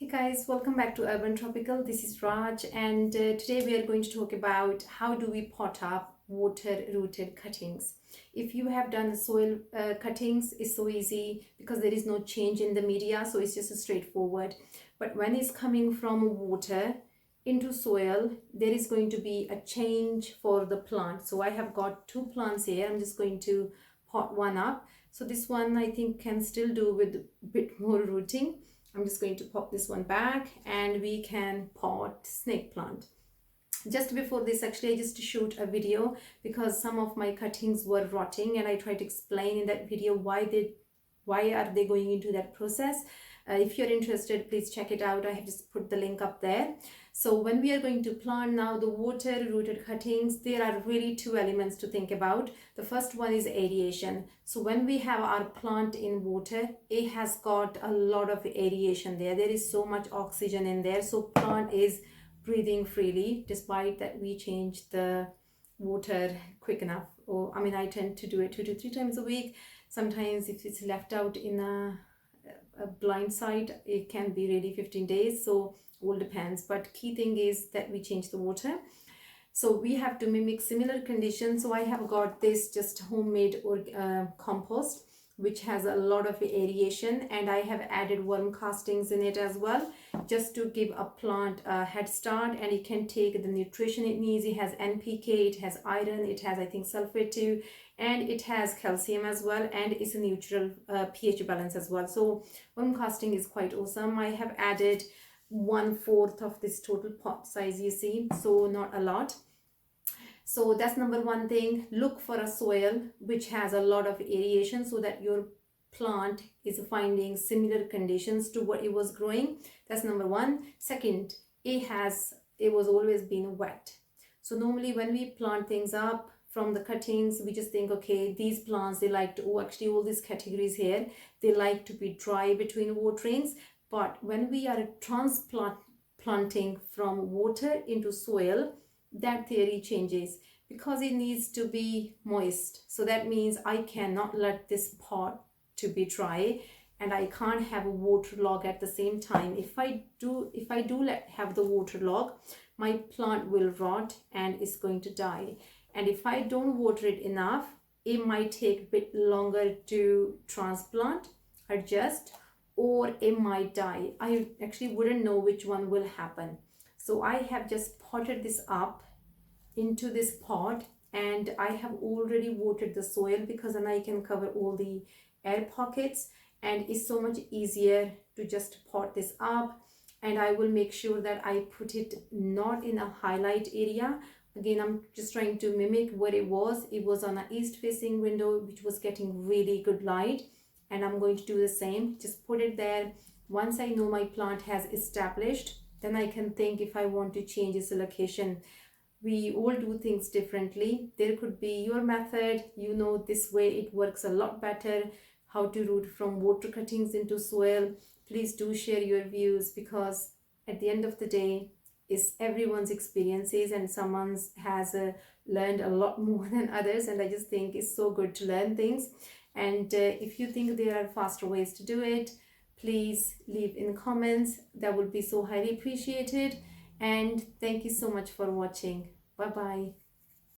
Hey guys, welcome back to Urban Tropical. This is Raj, and today we are going to talk about how do we pot up water rooted cuttings. If you have done the soil cuttings, it's so easy because there is no change in the media, so it's just a straightforward. But when it's coming from water into soil, there is going to be a change for the plant. So I have got two plants here. I'm just going to pot one up. So this one I think can still do with a bit more rooting. I'm just going to pop this one back and we can pot snake plant. Just before this, actually, I just shoot a video because some of my cuttings were rotting, and I tried to explain in that video why are they going into that process. If you're interested, please check it out. I have just put the link up there. So when we are going to plant now the water rooted cuttings, there are really two elements to think about. The first one is aeration. So when we have our plant in water, it has got a lot of aeration there. There is so much oxygen in there. So plant is breathing freely despite that we change the water quick enough. Or I tend to do it 2 to 3 times a week. Sometimes if it's left out in a blind site, it can be really 15 days, so all depends. But key thing is that we change the water. So we have to mimic similar conditions. So I have got this just homemade compost which has a lot of aeration, and I have added worm castings in it as well, just to give a plant a head start, and it can take the nutrition it needs. It has NPK, it has iron, it has I think sulfate too, and it has calcium as well, and it's a neutral pH balance as well. So worm casting is quite awesome. I have added 1/4 of this total pot size, you see, so not a lot. So that's number one thing. Look for a soil which has a lot of aeration so that your plant is finding similar conditions to what it was growing. That's number one. Second, it was always been wet. So normally when we plant things up from the cuttings, we just think, okay, these plants, they like to, actually all these categories here, they like to be dry between waterings. But when we are planting from water into soil, that theory changes because it needs to be moist. So that means I cannot let this pot to be dry, and I can't have a water log at the same time. If I do have the water log, my plant will rot and it's going to die. And if I don't water it enough, it might take a bit longer to transplant, adjust, or it might die. I actually wouldn't know which one will happen. So I have just potted this up into this pot, and I have already watered the soil because then I can cover all the air pockets, and it's so much easier to just pot this up. And I will make sure that I put it not in a highlight area. Again, I'm just trying to mimic what it was. It was on an east facing window which was getting really good light, and I'm going to do the same. Just put it there. Once I know my plant has established, then I can think if I want to change its location. We all do things differently. There could be your method, this way it works a lot better, how to root from water cuttings into soil. Please do share your views, because at the end of the day, it's everyone's experiences, and someone's has learned a lot more than others, and I just think it's so good to learn things. And if you think there are faster ways to do it, please leave in comments. That would be so highly appreciated. And thank you so much for watching. Bye bye.